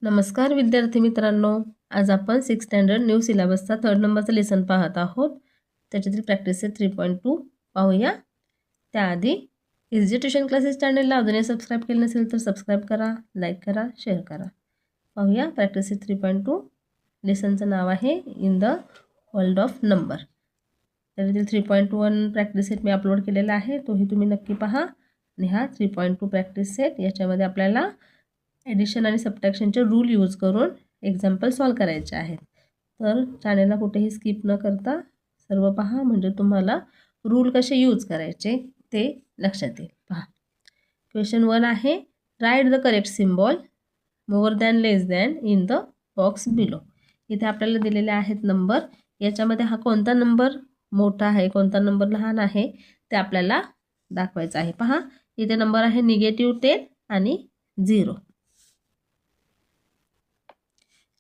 नमस्कार विद्यार्थी मित्रांनो, आज आपण 6th स्टँडर्ड न्यू सिलेबसचा 3rd नंबरचा लेसन पाहत आहोत. त्याच्यातील प्रॅक्टिस आहे 3.2 पाहूया. त्याआधी इझी ट्युशन क्लासेस चॅनलला अजूनही सबस्क्राईब केलं नसेल तर सबस्क्राईब करा, लाईक करा, शेअर करा. पाहूया प्रॅक्टिस 3.2. लेसनचं नाव आहे in the world of number. त्याच्यातील 3.1 प्रॅक्टिस सेट मी अपलोड केलेला आहे, तोही तुम्ही नक्की पहा. आणि हा 3.2 प्रॅक्टिस सेट याच्यामध्ये आपल्याला ॲडिशन आणि सबट्रॅक्शनचे रूल यूज करून एक्झाम्पल सॉल्व करायचे आहेत. तर चॅनलला कुठेही स्किप न करता सर्व पहा, म्हणजे तुम्हाला रूल कसे यूज करायचे ते लक्षात येईल. पहा, क्वेश्चन 1 आहे, write the correct symbol more than less than in the box below. इथे आपल्याला दिलेले आहेत नंबर. याच्यामध्ये हा कोणता नंबर मोठा आहे, कोणता नंबर लहान आहे ते आपल्याला दाखवायचं आहे. पहा, इथे नंबर आहे -10 आणि 0.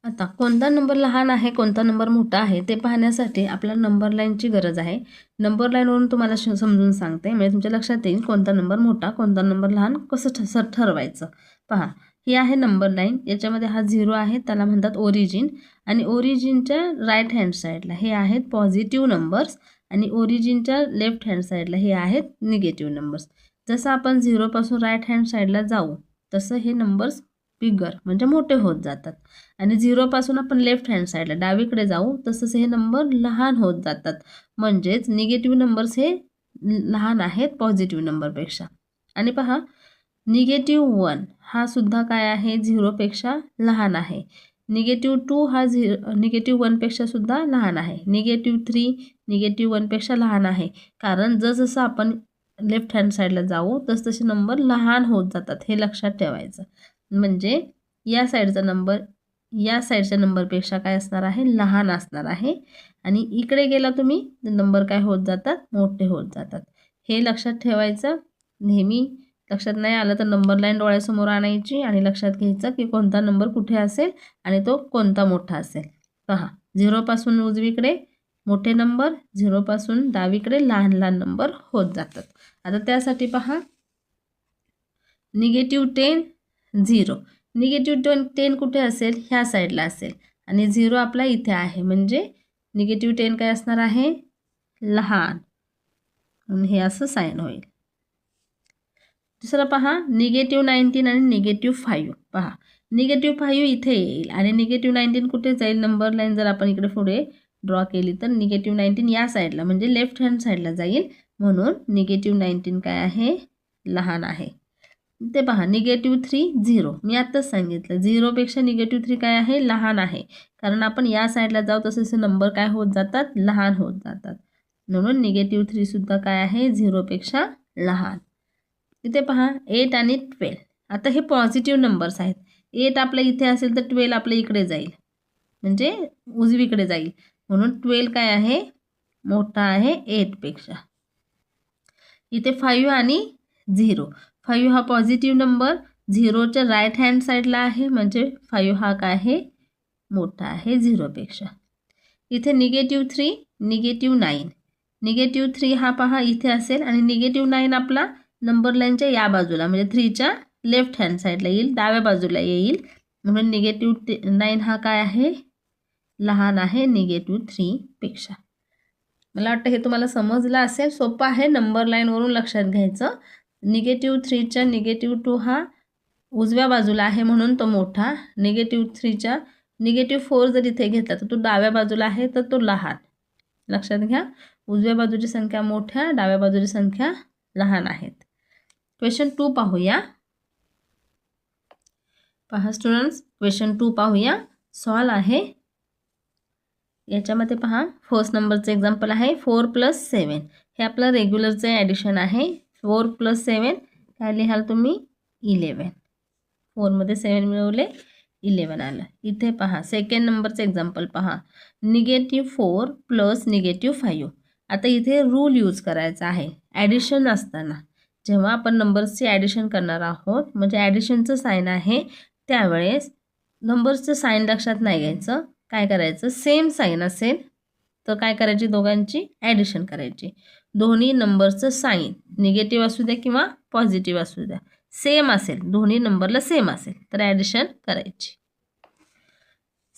आता कोणता नंबर लहान आहे, कोणता नंबर मोठा आहे ते पाहण्यासाठी आपल्याला नंबर लाईनची गरज आहे. नंबर लाईनवरून तुम्हाला समजून सांगते, म्हणजे तुमच्या लक्षात येईल कोणता नंबर मोठा, कोणता नंबर लहान, कसं ठरवायचं. पहा, ही आहे नंबर लाईन. याच्यामध्ये हा 0 आहे, त्याला म्हणतात ओरिजिन. आणि ओरिजिनच्या राईट हँड साईडला हे आहेत पॉझिटिव्ह नंबर्स आणि ओरिजिनच्या लेफ्ट हँड साईडला हे आहेत निगेटिव्ह नंबर्स. जसं आपण 0 पासून राईट हँड साईडला जाऊ तसं हे नंबर्स बिगर म्हणजे मोठे होत जातात. आणि 0 पासून आपण लेफ्ट हँड साईडला डावीकडे जाऊ तसंच हे नंबर लहान होत जातात. म्हणजेच निगेटिव्ह नंबर्स हे लहान आहेत पॉझिटिव्ह नंबरपेक्षा. आणि पहा, -1 हा सुद्धा काय आहे, 0 पेक्षा लहान आहे. -2 हा -1 पेक्षा सुद्धा लहान आहे. -3 -1 पेक्षा लहान आहे. कारण जसं आपण लेफ्ट हँड साईडला जाऊ तसे नंबर लहान होत जातात, हे लक्षात ठेवायचं. म्हणजे या साईडचा नंबर या साईडच्या नंबरपेक्षा काय असणार आहे, लहान असणार आहे. आणि इकडे गेला तुम्ही नंबर काय होत जातात, मोठे होत जातात. हे लक्षात ठेवायचं. नेहमी लक्षात नाही आलं तर नंबर लाईन डोळ्यासमोर आणायची आणि लक्षात घ्यायचं की कोणता नंबर कुठे असेल आणि तो कोणता मोठा असेल. पहा, 0 पासून उजवीकडे मोठे नंबर, 0 पासून डावीकडे लहान लहान नंबर होत जातात. आता त्यासाठी पहा, -10 0. -10 कुठे असेल, ह्या साईडला असेल आणि 0 आपला इथे आहे, म्हणजे -10 काय असणार आहे, लहान. म्हणून हे असं साईन होईल. दुसरं पहा, -19 आणि -5. पहा, -5 इथे येईल आणि -19 कुठे जाईल, नंबर लाईन जर आपण इकडे पुढे ड्रॉ केली तर -19 या साईडला म्हणजे लेफ्ट हँड साईडला जाईल. म्हणून -19 काय आहे, लहान आहे. ते पहा, -3 0. मी आत्ताच सांगितलं 0 पेक्षा -3 काय आहे, लहान आहे. कारण आपण या साईडला जाऊ तसे नंबर काय होत जातात, लहान होत जातात. म्हणून -3 सुद्धा काय आहे, 0 पेक्षा लहान. इथे पहा, 8 आणि 12. आता हे पॉझिटिव्ह नंबर्स आहेत. 8 आपल्या इथे असेल तर 12 आपल्या इकडे जाईल, म्हणजे उजवीकडे जाईल. म्हणून 12 काय आहे, मोठा आहे 8 पेक्षा. इथे 5 आणि 0. 5 हा पॉझिटिव्ह नंबर 0च्या राईट हँड साईडला आहे, म्हणजे 5 हा काय आहे, मोठा आहे 0 पेक्षा. इथे -3 -9. -3 हा पहा इथे असेल आणि -9 आपला नंबर लाईनच्या या बाजूला म्हणजे 3च्या लेफ्ट हँड साईडला येईल, डाव्या बाजूला येईल. म्हणून -9 हा काय आहे, लहान आहे -3 पेक्षा. मला वाटतं हे तुम्हाला समजलं असेल. सोपं आहे, नंबर लाईनवरून लक्षात घ्यायचं. -3च्या -2 हा उजव्या बाजूला आहे म्हणून तो मोठा. -3च्या -4 जर इथे घेतला तर तो डाव्या बाजूला आहे तर तो लहान. लक्षात घ्या, उजव्या बाजूची संख्या मोठ्या, डाव्या बाजूची संख्या लहान आहेत. क्वेश्चन 2 पाहूया. पहा स्टुडंट्स, क्वेश्चन 2 पाहूया. सॉल्व आहे. याच्यामध्ये पहा, फर्स्ट नंबरचं एक्झाम्पल आहे 4 + 7. हे आपलं रेग्युलरचं ॲडिशन आहे. 4 + 7 काय लिहाल तुम्ही, 11. 4 मध्ये 7 मिळवले, 11 आलं. इथे पहा, सेकंड नंबरचं एक्झाम्पल पहा, -4 + -5. आता इथे रूल यूज करायचा आहे. ॲडिशन असताना जेव्हा आपण नंबर्सची ॲडिशन करणार आहोत, म्हणजे ॲडिशनचं साईन आहे, त्यावेळेस नंबर्सचं साईन लक्षात नाही घ्यायचं. काय करायचं, सेम साईन असेल तर काय करायची, दोघांची ॲडिशन करायची. दोन्ही नंबरचं साईन निगेटिव्ह असू द्या किंवा पॉझिटिव्ह असू द्या, सेम असेल, दोन्ही नंबरला सेम असेल तर ॲडिशन करायची.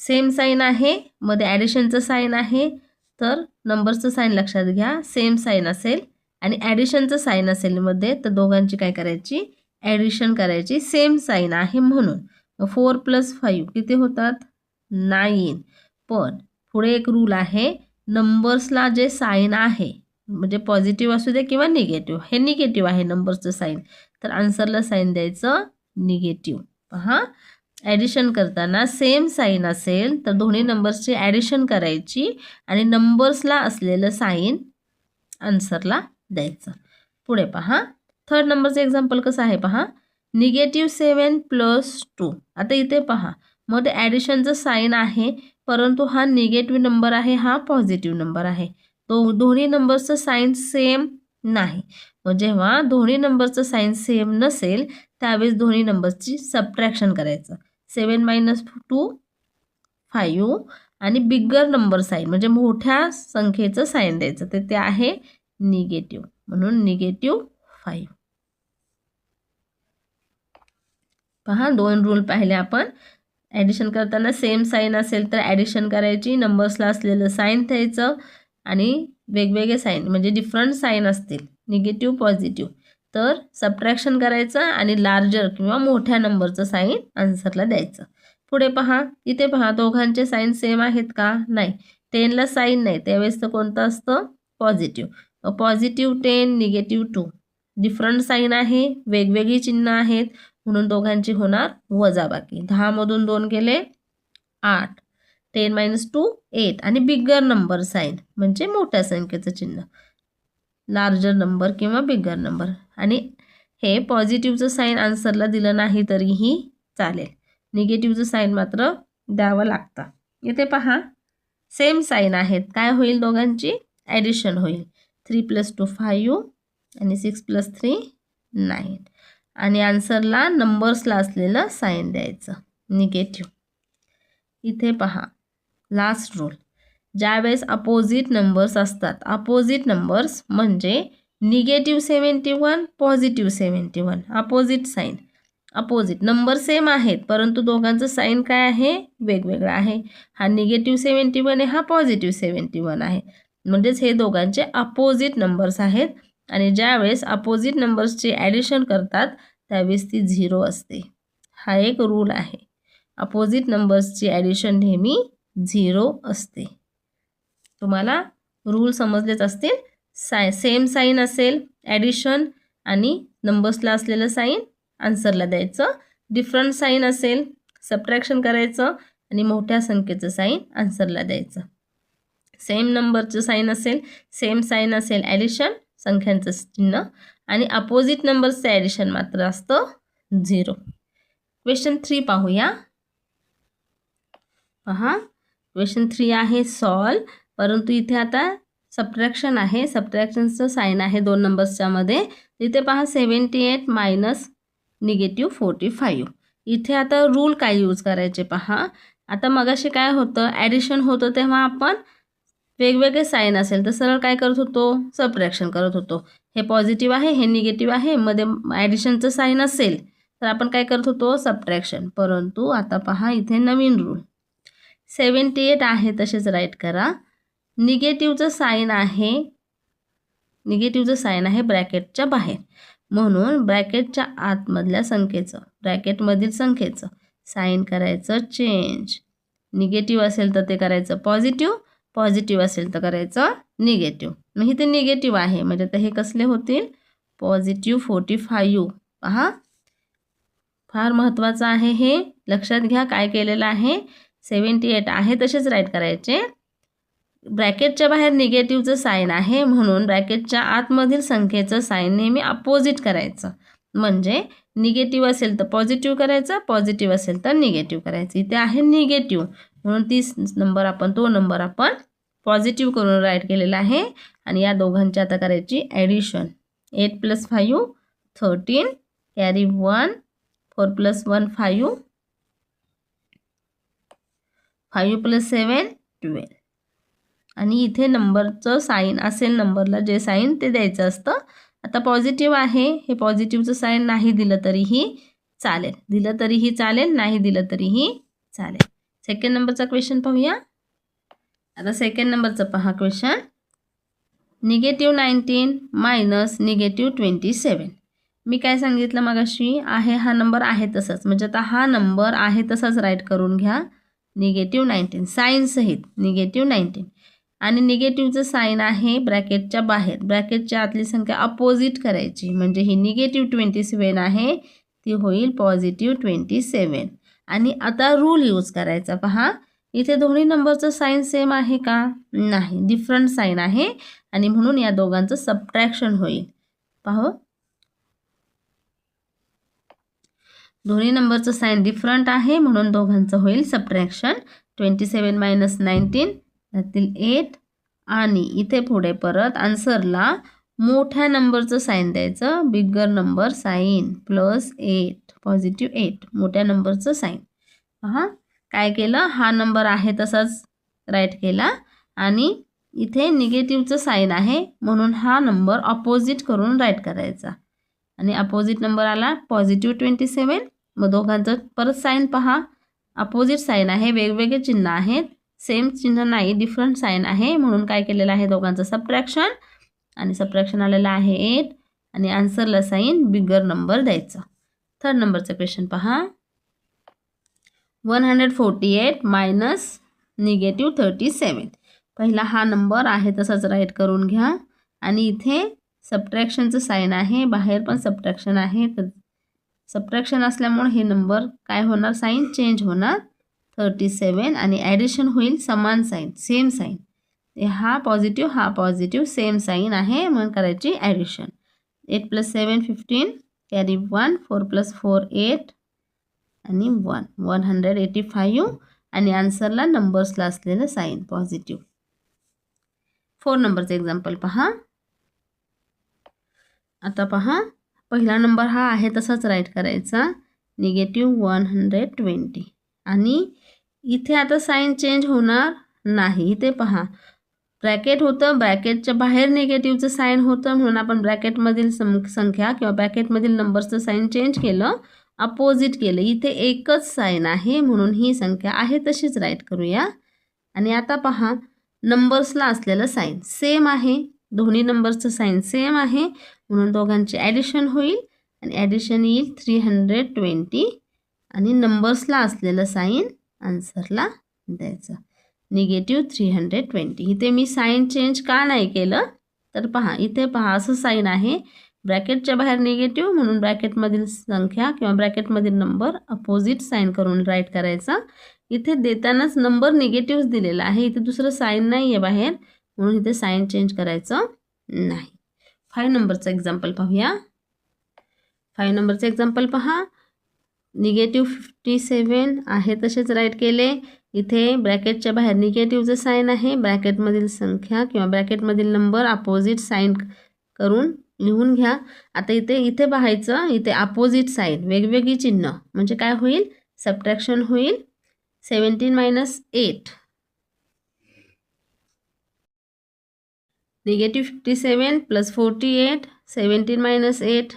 सेम साईन आहे, मध्ये ॲडिशनचं साईन आहे, तर नंबरचं साईन लक्षात घ्या. सेम साईन असेल आणि ॲडिशनचं साईन असेल मध्ये, तर दोघांची काय करायची, ॲडिशन करायची. सेम साईन आहे म्हणून 4 + 5 किती होतात, 9. पण पुढे एक रूल आहे, नंबर्सला जे साईन आहे म्हणजे पॉझिटिव्ह असू दे किंवा निगेटिव्ह, हे निगेटिव्ह आहे नंबरचं साईन, तर आन्सरला साईन द्यायचं निगेटिव्ह. पहा, ॲडिशन करताना सेम साईन असेल तर दोन्ही नंबर्सची ॲडिशन करायची आणि नंबर्सला असलेलं साईन आन्सरला द्यायचं. पुढे पहा, थर्ड नंबरचं एक्झाम्पल कसं आहे पहा, -7 + 2. आता इथे पहा, मध्ये ॲडिशनचं साईन आहे, परंतु हा निगेटिव्ह नंबर आहे, हा पॉझिटिव्ह नंबर आहे. दोन्ही नंबरचं साईन सेम नाही. मग जेव्हा दोन्ही नंबरचं साईन सेम नसेल त्यावेळेस दोन्ही नंबरची सबट्रॅक्शन करायचं. 7 - 2 5 आणि बिगर नंबर साईन म्हणजे मोठ्या संख्येचं साईन द्यायचं, तर ते आहे निगेटिव्ह, म्हणून -5. पहा, 2 रूल पाहिले आपण. ॲडिशन करताना सेम साईन असेल तर ॲडिशन करायची, नंबर्सला असलेलं साईन द्यायचं आणि वेगवेगळे साईन म्हणजे डिफरंट साईन असतील निगेटिव्ह पॉझिटिव्ह तर सबट्रॅक्शन करायचं आणि लार्जर किंवा मोठ्या नंबरचं साईन आन्सरला द्यायचं. पुढे पहा, इथे पहा, दोघांचे साईन सेम आहेत का, नाही. 10ला साईन नाही, त्यावेळेस तर कोणतं असतं, पॉझिटिव्ह. +10 -2 डिफरंट साईन आहे, वेगवेगळी चिन्ह आहेत म्हणून दोघांची होणार वजाबाकी. 10 मधून 2 गेले 8, 10 - 2 8 आणि बिगर नंबर साईन म्हणजे मोठ्या संख्येचं चिन्ह, लार्जर नंबर किंवा बिगर नंबर. आणि हे पॉझिटिव्हचं साईन आन्सरला दिलं नाही तरीही चालेल, निगेटिव्हचं साईन मात्र द्यावं लागतं. इथे पहा, सेम साईन आहेत, काय होईल, दोघांची ॲडिशन होईल. 3 + 2 5 आणि 6 + 3 9 आणि आन्सरला नंबर्सला असलेलं साईन द्यायचं निगेटिव्ह. इथे पहा, लास्ट रूल, ज्यावेळेस अपोजिट नंबर्स असतात, अपोजिट नंबर्स म्हणजे -71 +71, opposite sign. Opposite number same आहेत परंतु दोघांचं साईन काय आहे, वेगवेगळं आहे. हा -71 आहे, हा +71 आहे, म्हणजेच हे दोघांचे अपोजिट नंबर्स आहेत आणि ज्यावेळेस अपोजिट नंबर्सचे ॲडिशन करतात त्यावेळेस ती 0 असते. हा एक रूल आहे, अपोजिट नंबर्सची ॲडिशन नेहमी 0 असते. तुम्हाला रूल समजलेच असतील. सेम साईन असेल ॲडिशन आणि नंबर्सला असलेलं साईन आन्सरला द्यायचं, डिफरंट साईन असेल सबट्रॅक्शन करायचं आणि मोठ्या संख्येचं साईन आन्सरला द्यायचं. सेम नंबरचं साईन असेल, सेम साईन असेल ॲडिशन संख्यांचं चिन्ह आणि अपोजिट नंबरचं ॲडिशन मात्र असतं 0. क्वेश्चन 3 पाहूया. पहा, क्वेश्चन 3 आहे सॉल्व, परंतु इथे आता सबट्रॅक्शन आहे, सबट्रॅक्शनचं साईन आहे 2 नंबर्सच्या मध्ये. इथे पहा 78 - -45. इथे आता रूल काय यूज करायचे पहा. आता मगाशी काय होतं, ॲडिशन होतं तेव्हा आपण वेगवेगळे साईन असेल तर सरळ काय करत होतो, सबट्रॅक्शन करत होतो. हे पॉझिटिव्ह आहे, हे निगेटिव्ह आहे, मध्ये ॲडिशनचं साईन असेल तर आपण काय करत होतो, सबट्रॅक्शन. परंतु आता पहा, इथे नवीन रूल, 78 आहे तसेच राईट करा. निगेटिव्हचं साईन आहे ब्रॅकेटच्या बाहेर, म्हणून ब्रॅकेटच्या आतमधल्या संख्येचं, ब्रॅकेटमधील संख्येचं साईन करायचं चेंज. निगेटिव्ह असेल तर ते करायचं पॉझिटिव्ह, पॉझिटिव्ह असेल तर करायचं निगेटिव्ह. मग इथे निगेटिव्ह आहे म्हणजे तर हे कसले होतील, +45. पहा, फार महत्त्वाचं आहे हे, लक्षात घ्या. काय केलेलं आहे, 78 आहे तसेच राईट करायचे. ब्रॅकेटच्या बाहेर निगेटिव्हचं साईन आहे म्हणून ब्रॅकेटच्या आतमधील संख्येचं साईन नेहमी अपोजिट करायचं. म्हणजे निगेटिव्ह असेल तर पॉझिटिव्ह करायचं, पॉझिटिव्ह असेल तर निगेटिव्ह करायचं. इथे आहे निगेटिव्ह म्हणून 30 नंबर आपण तो नंबर आपण पॉझिटिव्ह करून राईट केलेला आहे आणि या दोघांची आता करायची ॲडिशन. 8 + 5 13 कॅरी 1, 4 + 1 5, 5 + 7 12 आणि इथे नंबरचं साईन असेल, नंबरला जे साईन ते द्यायचं असतं. आता पॉझिटिव्ह आहे, हे पॉझिटिव्हचं साईन नाही दिलं तरीही चालेल, दिलं तरीही चालेल, नाही दिलं तरीही चालेल. सेकंड नंबरचा क्वेश्चन पाहूया. आता सेकंड नंबरचा पहा क्वेश्चन. -19 मायनस -27. मी काय सांगितलं मगाशी, आहे हा नंबर आहे तसाच, म्हणजे आता हा नंबर आहे तसाच राईट करून घ्या. -19 साईन सहित -19 आणि निगेटिव्हचं साईन आहे ब्रॅकेटच्या बाहेर. ब्रॅकेटच्या आतली संख्या अपोजिट करायची, म्हणजे ही -27 आहे ती होईल +27. आणि आता रूल यूज करायचा. पहा इथे दोन्ही नंबरचं साईन सेम आहे का? नाही, डिफरंट साईन आहे आणि म्हणून या दोघांचं सबट्रॅक्शन होईल. पाहू, दोन्ही नंबरचं साईन डिफरंट आहे म्हणून दोघांचं होईल सबट्रॅक्शन. 27 - 19 त्यातील 8 आणि इथे पुढे परत आन्सरला मोठ्या नंबरचं साईन द्यायचं, बिगर नंबर साईन +8 +8 मोठ्या नंबरचं साईन. पहा काय केलं, हा नंबर आहे तसाच राईट केला आणि इथे निगेटिव्हचं साईन आहे म्हणून हा नंबर अपोजिट करून राईट करायचा आणि अपोजिट नंबर आला +27. मग दोघांचं परत साईन पहा, अपोजिट साईन आहे, वेगवेगळे चिन्ह आहेत, सेम चिन्ह नाही, डिफरंट साईन आहे म्हणून काय केलेलं आहे दोघांचं सबट्रॅक्शन आणि सबट्रॅक्शन आलेलं आहे 8 आणि आन्सरला साईन बिगर नंबर द्यायचं. थर्ड नंबरचं क्वेश्चन पहा. 148 मायनस -37. पहिला हा नंबर आहे तसाच राईट करून घ्या आणि इथे सबट्रॅक्शनचं साईन आहे, बाहेर पण सबट्रॅक्शन आहे, तर सबट्रॅक्शन असल्यामुळे हे नंबर काय होणार, साईन चेंज होणार 37 आणि ॲडिशन होईल समान साईन, सेम साईन. हा पॉझिटिव्ह सेम साईन आहे म्हणून करायची ॲडिशन. 8 + 7 15 कॅरी 1, 4 + 4 8 आणि 1 185 आणि आन्सरला नंबर्सला असलेलं साईन पॉझिटिव्ह. 4 नंबरचं एक्झाम्पल पहा. आता पहा पहिला नंबर हा आहे तसाच राईट करायचा, -120 आणि इथे आता साईन चेंज होणार नाही. इथे पहा ब्रॅकेट होतं, ब्रॅकेटच्या बाहेर निगेटिव्हचं साईन होतं म्हणून आपण ब्रॅकेटमधील संख्या किंवा ब्रॅकेटमधील नंबरचं साईन चेंज केलं, अपोजिट केलं. इथे एकच साईन आहे म्हणून ही संख्या आहे तशीच राईट करूया. आणि आता पहा नंबर्सला असलेलं साईन सेम आहे, दोन्ही नंबरचं साईन सेम आहे म्हणून दोघांचे ॲडिशन होईल आणि ॲडिशन येईल 320 आणि नंबर्सला असलेलं साईन आन्सरला द्यायचं -320. इथे मी साईन चेंज का नाही केलं तर पहा इथे पहा असं साईन आहे, ब्रॅकेटच्या बाहेर निगेटिव्ह म्हणून ब्रॅकेटमधील संख्या किंवा ब्रॅकेटमधील नंबर अपोजिट साईन करून राईट करायचा. इथे देतानाच नंबर निगेटिव्ह दिलेला आहे, इथे दुसरं साईन नाही आहे बाहेर म्हणून इथे साईन चेंज करायचं नाही. 5 नंबरचं एक्झाम्पल पाहूया. 5 नंबरचं एक्झाम्पल पहा. -57 आहे तसेच राईट केले. इथे ब्रॅकेटच्या बाहेर निगेटिव्हचं साईन आहे, ब्रॅकेटमधील संख्या किंवा ब्रॅकेटमधील नंबर अपोजिट साईन करून लिहून घ्या. आता इथे पाहायचं, इथे अपोजिट साईन वेगवेगळी चिन्ह म्हणजे काय होईल, सबट्रॅक्शन होईल. 17 - 8 -57 + 48 17 - 8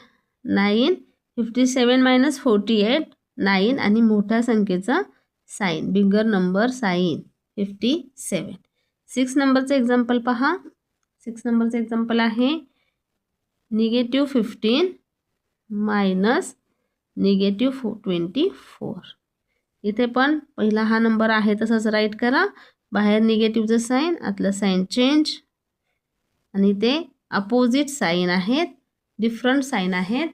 9 57 - 48 9 आणि मोठ्या संख्येचा साईन बिगर नंबर साईन 57. 6 नंबरचं एक्झाम्पल पहा. 6 नंबरचं एक्झाम्पल आहे -15 - -24. इथे पण पहिला हा नंबर आहे तसाच राईट करा, बाहेर निगेटिव्हचं साईन, आतलं साईन चेंज आणि ते अपोजिट साईन आहेत, डिफरंट साईन आहेत.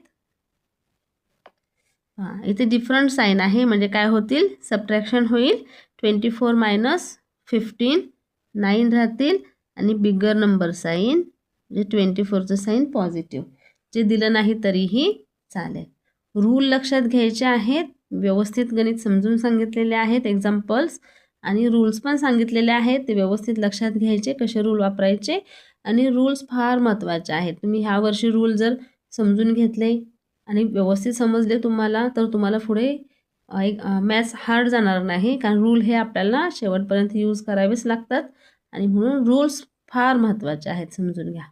इथे डिफरंट साईन आहे म्हणजे काय होतील, सबट्रॅक्शन होईल. 24 - 15 9 राहतील आणि बिगर नंबर साईन म्हणजे 24चं साईन पॉझिटिव्ह, जे दिलं नाही तरीही चालेल. रूल लक्षात घ्यायचे आहेत, व्यवस्थित गणित समजून सांगितलेले आहेत, एक्झाम्पल्स आणि रूल्स पण सांगितलेले आहेत, ते व्यवस्थित लक्षात घ्यायचे, कसे रूल वापरायचे. आणि रूल्स फार महत्त्वाचे आहेत. तुम्ही ह्या वर्षी रूल जर समजून घेतले आणि व्यवस्थित समजले तुम्हाला, तर तुम्हाला पुढे मॅथ्स हार्ड जाणार नाही, कारण रूल हे आपल्याला शेवटपर्यंत यूज करावेच लागतात आणि म्हणून रूल्स फार महत्त्वाचे आहेत, समजून घ्या.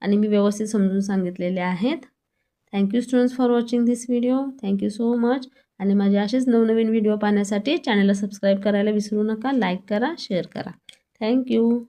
आणि मी व्यवस्थित समजून सांगितलेले आहेत. Thank you students for watching this video. Thank you so much. आणि माझे असेच नवनवीन व्हिडिओ पाहण्यासाठी चॅनलला सबस्क्राईब करायला विसरू नका. लाईक करा, शेअर करा. थँक्यू.